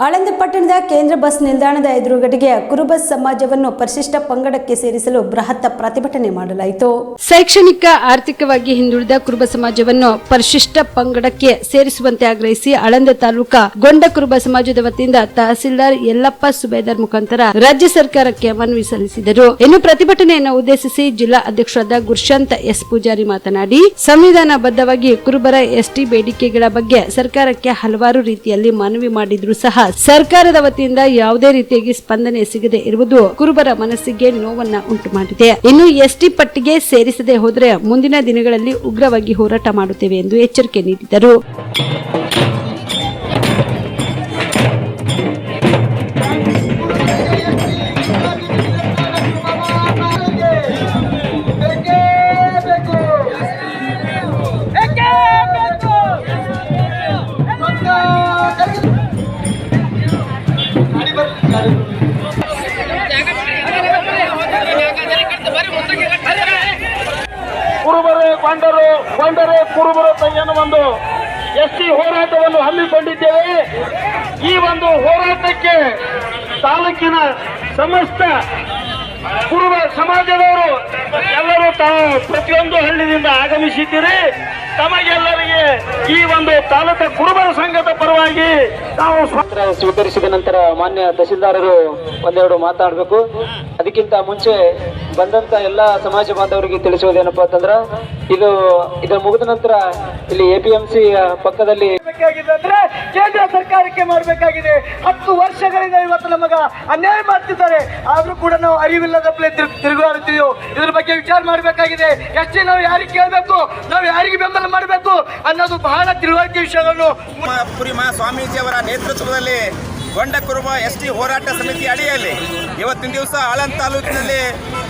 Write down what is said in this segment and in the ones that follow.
ಆಳಂದ ಪಟ್ಟಣದ ಕೇಂದ್ರ ಬಸ್ ನಿಲ್ದಾಣದ ಎದುರುಗಡೆಗೆ ಕುರುಬ ಸಮಾಜವನ್ನು ಪರಿಶಿಷ್ಟ ಪಂಗಡಕ್ಕೆ ಸೇರಿಸಲು ಬೃಹತ್ ಪ್ರತಿಭಟನೆ ಮಾಡಲಾಯಿತು. ಶೈಕ್ಷಣಿಕ ಆರ್ಥಿಕವಾಗಿ ಹಿಂದುಳಿದ ಕುರುಬ ಸಮಾಜವನ್ನು ಪರಿಶಿಷ್ಟ ಪಂಗಡಕ್ಕೆ ಸೇರಿಸುವಂತೆ ಆಗ್ರಹಿಸಿ ಆಳಂದ ತಾಲೂಕಾ ಗೊಂಡ ಕುರುಬ ಸಮಾಜದ ವತಿಯಿಂದ ತಹಸೀಲ್ದಾರ್ ಯಲ್ಲಪ್ಪ ಸುಬೇದಾರ್ ಮುಖಾಂತರ ರಾಜ್ಯ ಸರ್ಕಾರಕ್ಕೆ ಮನವಿ ಸಲ್ಲಿಸಿದರು. ಇನ್ನು ಪ್ರತಿಭಟನೆಯನ್ನು ಉದ್ದೇಶಿಸಿ ಜಿಲ್ಲಾ ಅಧ್ಯಕ್ಷರಾದ ಗುರುಶಾಂತ್ ಎಸ್ ಪೂಜಾರಿ ಮಾತನಾಡಿ, ಸಂವಿಧಾನಬದ್ಧವಾಗಿ ಕುರುಬರ ಎಸ್ಟಿ ಬೇಡಿಕೆಗಳ ಬಗ್ಗೆ ಸರ್ಕಾರಕ್ಕೆ ಹಲವಾರು ರೀತಿಯಲ್ಲಿ ಮನವಿ ಮಾಡಿದ್ರು ಸಹ ಸರ್ಕಾರದ ವತಿಯಿಂದ ಯಾವುದೇ ರೀತಿಯಾಗಿ ಸ್ಪಂದನೆ ಸಿಗದೆ ಇರುವುದು ಕುರುಬರ ಮನಸ್ಸಿಗೆ ನೋವನ್ನ ಉಂಟು ಮಾಡಿದೆ. ಇನ್ನು ಎಸ್ಟಿ ಪಟ್ಟಿಗೆ ಸೇರಿಸದೆ ಹೋದರೆ ಮುಂದಿನ ದಿನಗಳಲ್ಲಿ ಉಗ್ರವಾಗಿ ಹೋರಾಟ ಮಾಡುತ್ತೇವೆ ಎಂದು ಎಚ್ಚರಿಕೆ ನೀಡಿದರು. ಕೊಂಡರೆ ಕುರುಬರು ಎನ್ನುವ ಎಸ್ಟಿ ಹೋರಾಟವನ್ನು ಹಮ್ಮಿಕೊಂಡಿದ್ದೇವೆ. ಈ ಒಂದು ಹೋರಾಟಕ್ಕೆ ತಾಲೂಕಿನ ಸಮಸ್ತ ಕುರುಬ ಸಮಾಜದವರು ಎಲ್ಲರೂ ತಾವು ಪ್ರತಿಯೊಂದು ಹಳ್ಳಿಯಿಂದ ಆಗಮಿಸಿದ್ದೀರಿ. ತಮಗೆಲ್ಲರಿಗೆ ಈ ಒಂದು ತಾಲೂಕು ಕುರುಬರ ಸಂಘದ ಪರವಾಗಿ ನಾವು ಸ್ವೀಕರಿಸಿದ ನಂತರ ಮಾನ್ಯ ತಹಸೀಲ್ದಾರರು ಒಂದೆರಡು ಮಾತಾಡಬೇಕು. ಅದಕ್ಕಿಂತ ಮುಂಚೆ ಬಂದಂತ ಎಲ್ಲ ಸಮಾಜ ಬಾಂಧವರಿಗೆ ತಿಳಿಸುವುದೇನಪ್ಪಾ ಅಂತಂದ್ರ, ಇದು ಮುಗಿದ ನಂತರ ಇಲ್ಲಿ APMC ಪಕ್ಕದಲ್ಲಿ ಕೇಂದ್ರ ಸರ್ಕಾರಕ್ಕೆ ಮಾಡಬೇಕಾಗಿದೆ. 10 ವರ್ಷಗಳಿಂದ ಇವತ್ತು ನಮಗ ಅನ್ಯಾಯ ಮಾಡ್ತಿದ್ದಾರೆ, ಆದ್ರೂ ಕೂಡ ನಾವು ಅರಿವಿಲ್ಲದಪ್ಲೆ ತಿರುಗಾಡುತ್ತೀವಿ. ಇದ್ರ ಬಗ್ಗೆ ವಿಚಾರ ಮಾಡಬೇಕಾಗಿದೆ. ಎಷ್ಟೇ ನಾವು ಯಾರಿಗೆ ಕೇಳಬೇಕು, ನಾವು ಯಾರಿಗೆ ಬೆಂಬಲ ಮಾಡಬೇಕು ಅನ್ನೋದು ಬಹಳ ತಿಳುವಳಿಕೆ ವಿಷಯಗಳನ್ನು ಪುರಿಮ ಸ್ವಾಮೀಜಿಯವರ ನೇತೃತ್ವದಲ್ಲಿ ಗೊಂಡ ಕುರುಬ ಎಸ್ಟಿ ಹೋರಾಟ ಸಮಿತಿ ಅಡಿಯಲ್ಲಿ ಇವತ್ತಿನ ದಿವಸ ಆಳಂದ ತಾಲೂಕಿನಲ್ಲಿ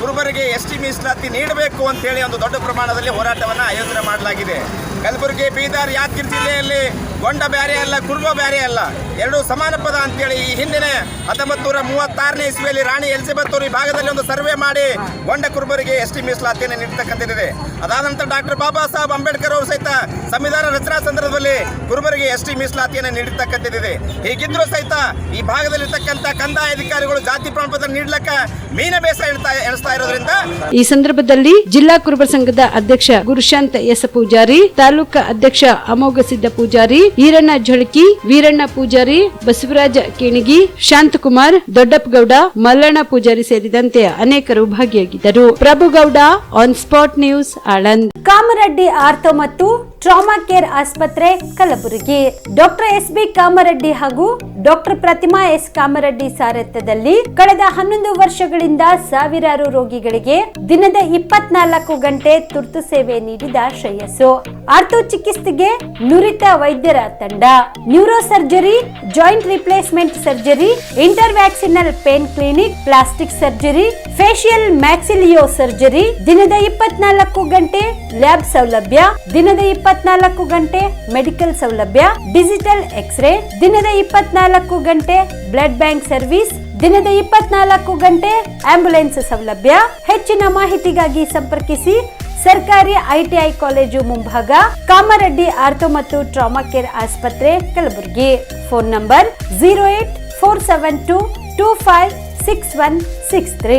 ಕುರುಬರಿಗೆ ಎಸ್ಟಿ ಮೀಸಲಾತಿ ನೀಡಬೇಕು ಅಂತೇಳಿ ಒಂದು ದೊಡ್ಡ ಪ್ರಮಾಣದಲ್ಲಿ ಹೋರಾಟವನ್ನು ಆಯೋಜನೆ ಮಾಡಲಾಗಿದೆ. ಕಲಬುರಗಿ, ಬೀದರ್, ಯಾದಗಿರಿ ಜಿಲ್ಲೆಯಲ್ಲಿ ಗೊಂಡ ಬ್ಯಾರೆ ಅಲ್ಲ, ಕುರುಬ ಬ್ಯಾರೆ ಅಲ್ಲ, ಎರಡು ಸಮಾನ ಪದ ಅಂತೇಳಿ ಈ ಹಿಂದಿನ 1936ನೇ ಇಸ್ವಿಯಲ್ಲಿ ರಾಣಿ ಎಲಿಜಬೆತ್ ಅವರು ಈ ಭಾಗದಲ್ಲಿ ಒಂದು ಸರ್ವೆ ಮಾಡಿ ಗೊಂಡ ಕುರುಬರಿಗೆ ಎಸ್ಟಿ ಮೀಸಲಾತಿಯನ್ನು ನೀಡತಕ್ಕಂಥದ್ದಿದೆ. ಅದಾದ ನಂತರ ಡಾಕ್ಟರ್ ಬಾಬಾ ಸಾಹೇಬ್ ಅಂಬೇಡ್ಕರ್ ಅವರು ಸಹಿತ ಸಂವಿಧಾನ ರಚನಾ ಸಂದರ್ಭದಲ್ಲಿ ಕುರುಬರಿಗೆ ಎಸ್ಟಿ ಮೀಸಲಾತಿಯನ್ನು ನೀಡತಕ್ಕಂಥದ್ದಿದೆ. ಹೀಗಿದ್ರೂ ಸಹಿತ ಈ ಭಾಗದಲ್ಲಿರ್ತಕ್ಕಂಥ ಕಂದಾಯ ಅಧಿಕಾರಿಗಳು ಜಾತಿ ಪ್ರಮಾಣ ಪತ್ರ ನೀಡಲಿಕ್ಕೆ ಮೀನ ಬೇಸ ಎಣಿಸ್ತಾ ಇರೋದ್ರಿಂದ ಈ ಸಂದರ್ಭದಲ್ಲಿ ಜಿಲ್ಲಾ ಕುರುಬ ಸಂಘದ ಅಧ್ಯಕ್ಷ ಗುರುಶಾಂತ್ ಎಸ್ ಪೂಜಾರಿ, ತಾಲೂಕಾ ಅಧ್ಯಕ್ಷ ಅಮೋಘ ಸಿದ್ದ ಪೂಜಾರಿ, ಈರಣ್ಣ ಝಳಕಿ, ವೀರಣ್ಣ ಪೂಜಾರಿ, ಬಸವರಾಜ ಕೇಣಿಗಿ, ಶಾಂತಕುಮಾರ್, ದೊಡ್ಡಪ್ಪಗೌಡ, ಮಲ್ಲಣ್ಣ ಪೂಜಾರಿ ಸೇರಿದಂತೆ ಅನೇಕರು ಭಾಗಿಯಾಗಿದ್ದರು. Prabhugouda, on spot news, Aland. Kamareddy ortho ಮತ್ತು ಟ್ರಾಮಾ ಕೇರ್ ಆಸ್ಪತ್ರೆ, ಕಲಬುರಗಿ. ಡಾಕ್ಟರ್ SB ಕಾಮರೆಡ್ಡಿ ಹಾಗೂ ಡಾಕ್ಟರ್ ಪ್ರತಿಮಾ S ಕಾಮರೆಡ್ಡಿ ಸಾರಥ್ಯದಲ್ಲಿ ಕಳೆದ 11 ವರ್ಷಗಳಿಂದ ಸಾವಿರಾರು ರೋಗಿಗಳಿಗೆ ದಿನದ 24 ಗಂಟೆ ತುರ್ತು ಸೇವೆ ನೀಡಿದ ಶ್ರೇಯಸ್ಸು. ಆರ್ಥೋ ಚಿಕಿತ್ಸೆಗೆ ನುರಿತ ವೈದ್ಯರ ತಂಡ, neuro surgery, joint replacement surgery, interventional pain clinic, plastic surgery, facial maxillo surgery, ದಿನದ 24 ಗಂಟೆ ಲ್ಯಾಬ್ ಸೌಲಭ್ಯ, ದಿನದ 24 ಗಂಟೆ ಮೆಡಿಕಲ್ ಸೌಲಭ್ಯ, ಡಿಜಿಟಲ್ ಎಕ್ಸ್ರೇ, ದಿನದ 24 ಗಂಟೆ ಬ್ಲಡ್ ಬ್ಯಾಂಕ್ ಸರ್ವಿಸ್, ದಿನದ 24 ಗಂಟೆ ಆಂಬ್ಯುಲೆನ್ಸ್ ಸೌಲಭ್ಯ. ಹೆಚ್ಚಿನ ಮಾಹಿತಿಗಾಗಿ ಸಂಪರ್ಕಿಸಿ ಸರ್ಕಾರಿ ITI ಕಾಲೇಜು ಮುಂಭಾಗ, ಕಾಮರೆಡ್ಡಿ ಆರ್ಥೋ ಮತ್ತು ಟ್ರಾಮಾ ಕೇರ್ ಆಸ್ಪತ್ರೆ, ಕಲಬುರಗಿ. Phone number 084722566163.